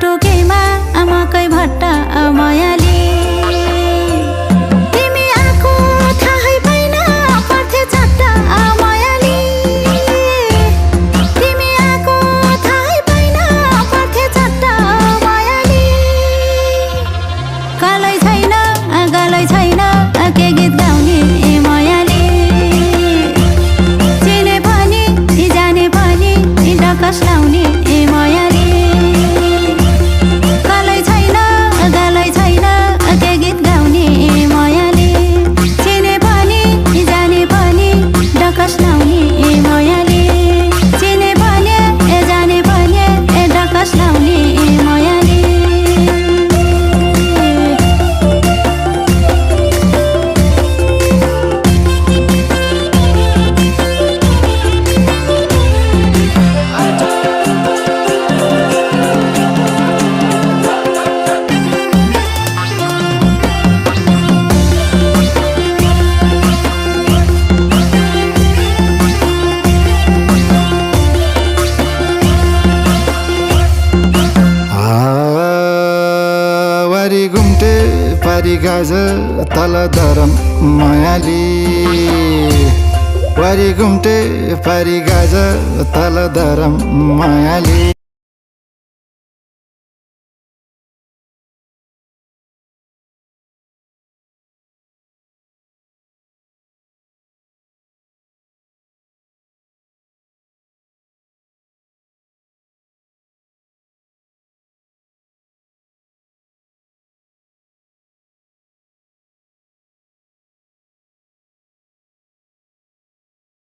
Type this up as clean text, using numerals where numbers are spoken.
टोकेमा मकै भट्टा मायाली तिमी आको थाहै पाइन पर्थे चट्टा मायाली तिमी आको थाहै पाइन पर्थे चट्टा मायाली गालै छैन के गीत गाउने मायाली चिने पनि जाने पनि डकस लाउने मायाली गालै छैन के गीत गाउने मायाली चिने पनि जाने पनि डकस लाउने मायाली चिने पनि जाने पनि डकस लाउने मायाली वारी घुम्टे पारी गाज तल धरम मायाली वारी घुम्टे पारी गाज तल धरम मायाली